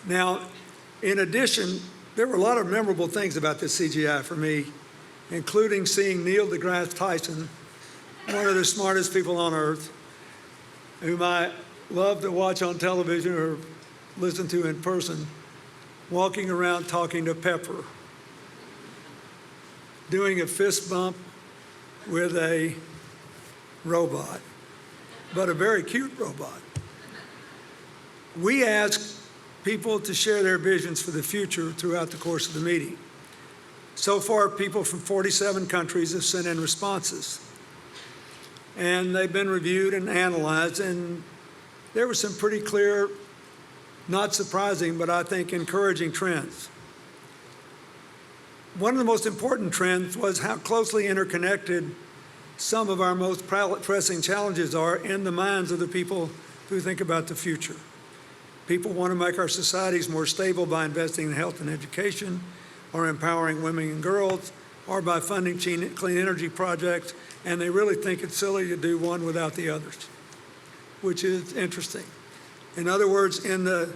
Now, in addition, there were a lot of memorable things about this CGI for me, including seeing Neil deGrasse Tyson, one of the smartest people on earth, whom I love to watch on television or listen to in person, walking around talking to Pepper, doing a fist bump with a robot, but a very cute robot. We asked people to share their visions for the future throughout the course of the meeting. So far, people from 47 countries have sent in responses, and they've been reviewed and analyzed, and there were some pretty clear, not surprising, but I think encouraging trends. One of the most important trends was how closely interconnected some of our most pressing challenges are in the minds of the people who think about the future. People want to make our societies more stable by investing in health and education, or empowering women and girls, or by funding clean energy projects, and they really think it's silly to do one without the others, which is interesting. In other words, in the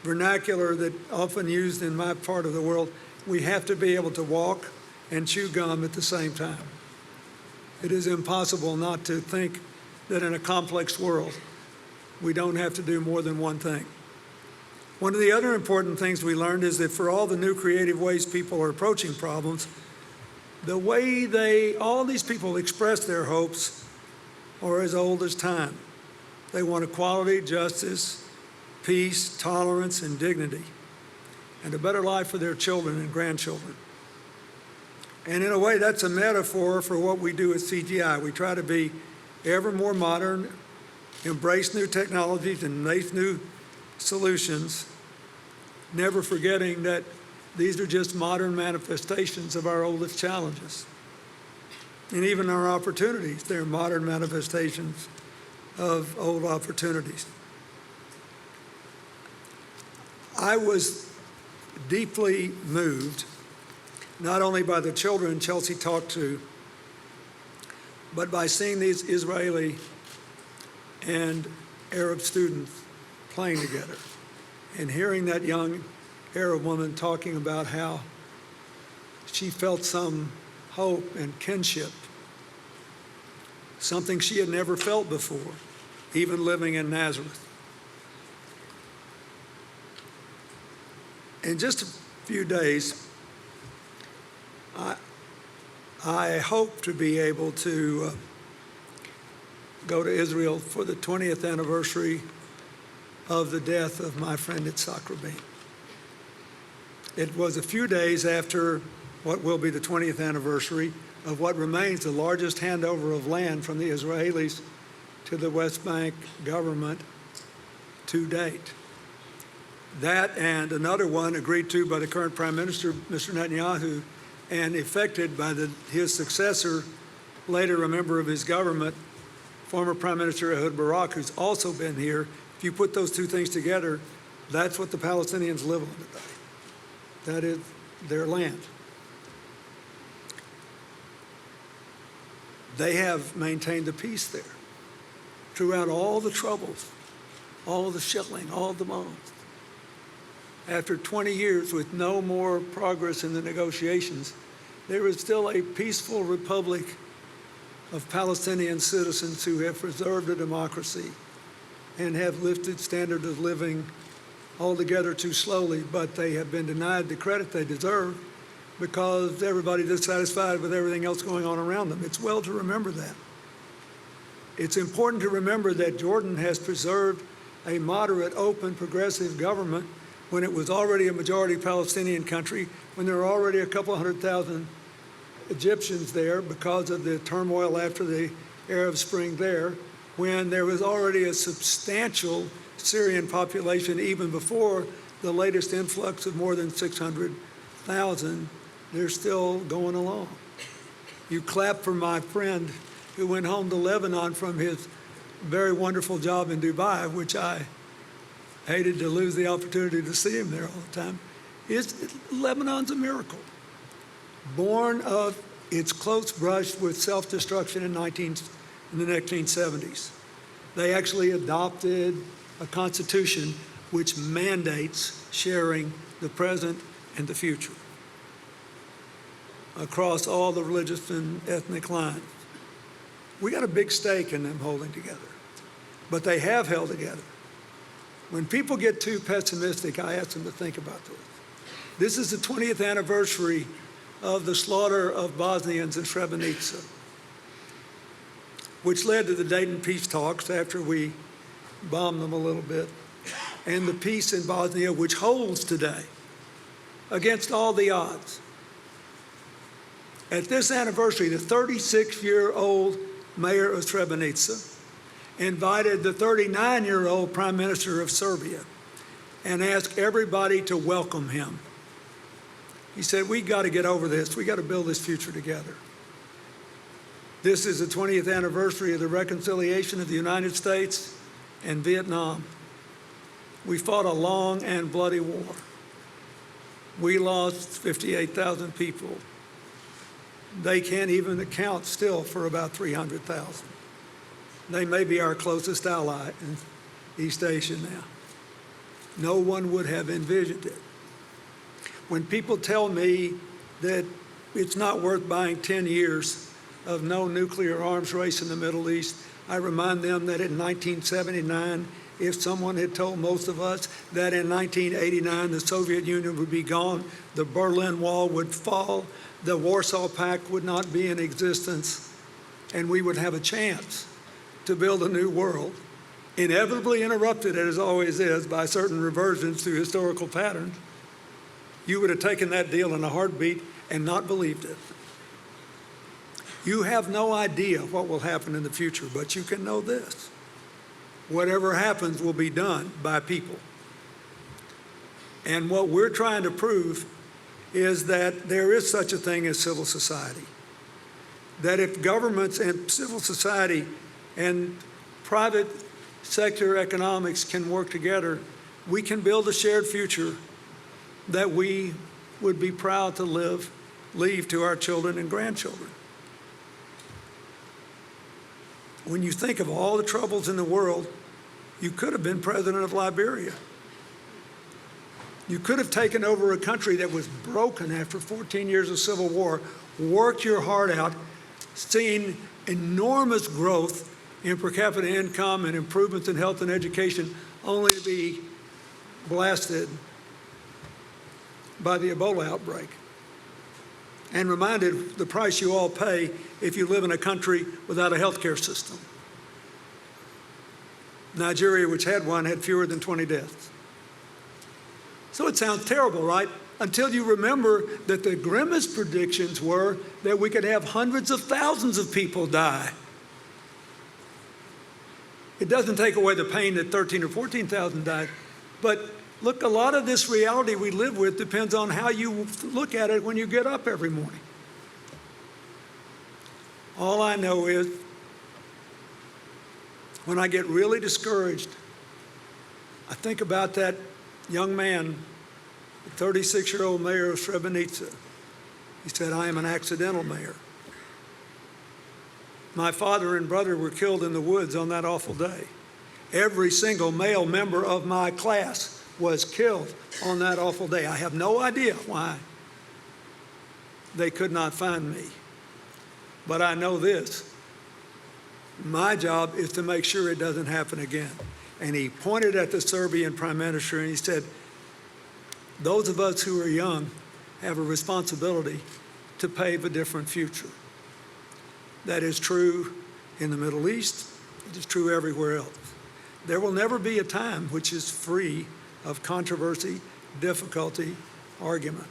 vernacular that often used in my part of the world, we have to be able to walk and chew gum at the same time. It is impossible not to think that in a complex world, we don't have to do more than one thing. One of the other important things we learned is that for all the new creative ways people are approaching problems, the way all these people express their hopes are as old as time. They want equality, justice, peace, tolerance, and dignity, and a better life for their children and grandchildren. And in a way, that's a metaphor for what we do at CGI. We try to be ever more modern, embrace new technologies, and make new solutions, never forgetting that these are just modern manifestations of our oldest challenges. And even our opportunities, they're modern manifestations of old opportunities. I was deeply moved, not only by the children Chelsea talked to, but by seeing these Israeli and Arab students playing together and hearing that young Arab woman talking about how she felt some hope and kinship, something she had never felt before, even living in Nazareth. In just a few days, I hope to be able to go to Israel for the 20th anniversary of the death of my friend Yitzhak Rabin. It was a few days after what will be the 20th anniversary of what remains the largest handover of land from the Israelis to the West Bank government to date. That and another one agreed to by the current Prime Minister, Mr. Netanyahu, and effected by his successor, later a member of his government, former Prime Minister Ehud Barak, who's also been here. If you put those two things together, that's what the Palestinians live on today. That is their land. They have maintained the peace there throughout all the troubles, all the shelling, all the bombs. After 20 years with no more progress in the negotiations, there is still a peaceful republic of Palestinian citizens who have preserved a democracy and have lifted standard of living altogether too slowly, but they have been denied the credit they deserve because everybody's dissatisfied with everything else going on around them. It's well to remember that. It's important to remember that Jordan has preserved a moderate, open, progressive government when it was already a majority Palestinian country, when there were already a couple 100,000 Egyptians there because of the turmoil after the Arab Spring there, when there was already a substantial Syrian population even before the latest influx of more than 600,000. They're still going along. You clap for my friend who went home to Lebanon from his very wonderful job in Dubai, which I hated to lose the opportunity to see him there all the time. Lebanon's a miracle, born of its close brush with self-destruction in the 1970s. They actually adopted a constitution which mandates sharing the present and the future across all the religious and ethnic lines. We got a big stake in them holding together, but they have held together. When people get too pessimistic, I ask them to think about this. This is the 20th anniversary of the slaughter of Bosnians in Srebrenica, which led to the Dayton peace talks after we bombed them a little bit, and the peace in Bosnia, which holds today against all the odds. At this anniversary, the 36-year-old mayor of Srebrenica invited the 39-year-old prime minister of Serbia and asked everybody to welcome him. He said, we got to get over this. We got to build this future together. This is the 20th anniversary of the reconciliation of the United States and Vietnam. We fought a long and bloody war. We lost 58,000 people. They can't even account still for about 300,000. They may be our closest ally in East Asia now. No one would have envisioned it. When people tell me that it's not worth buying 10 years of no nuclear arms race in the Middle East, I remind them that in 1979, if someone had told most of us that in 1989 the Soviet Union would be gone, the Berlin Wall would fall, the Warsaw Pact would not be in existence, and we would have a chance to build a new world, inevitably interrupted, as always is, by certain reversions to historical patterns, you would have taken that deal in a heartbeat and not believed it. You have no idea what will happen in the future, but you can know this. Whatever happens will be done by people. And what we're trying to prove is that there is such a thing as civil society. That if governments and civil society and private sector economics can work together, we can build a shared future that we would be proud to leave to our children and grandchildren. When you think of all the troubles in the world, you could have been president of Liberia. You could have taken over a country that was broken after 14 years of civil war, worked your heart out, seen enormous growth in per capita income and improvements in health and education, only to be blasted by the Ebola outbreak. And reminded the price you all pay if you live in a country without a healthcare system. Nigeria, which had one, had fewer than 20 deaths. So it sounds terrible, right? Until you remember that the grimmest predictions were that we could have hundreds of thousands of people die. It doesn't take away the pain that 13 or 14,000 died, but look, a lot of this reality we live with depends on how you look at it when you get up every morning. All I know is when I get really discouraged, I think about that young man, the 36-year-old mayor of Srebrenica. He said, I am an accidental mayor. My father and brother were killed in the woods on that awful day. Every single male member of my class was killed on that awful day. I have no idea why they could not find me. But I know this. My job is to make sure it doesn't happen again. And he pointed at the Serbian prime minister and he said, those of us who are young have a responsibility to pave a different future. That is true in the Middle East. It is true everywhere else. There will never be a time which is free of controversy, difficulty, argument.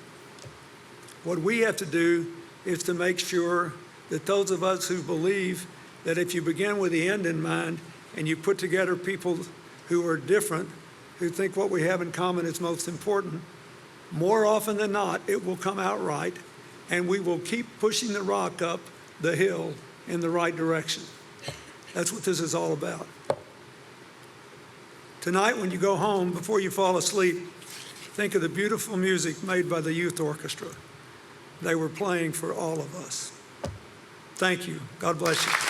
What we have to do is to make sure that those of us who believe that if you begin with the end in mind and you put together people who are different, who think what we have in common is most important, more often than not, it will come out right, and we will keep pushing the rock up the hill in the right direction. That's what this is all about. Tonight, when you go home, before you fall asleep, think of the beautiful music made by the youth orchestra. They were playing for all of us. Thank you. God bless you.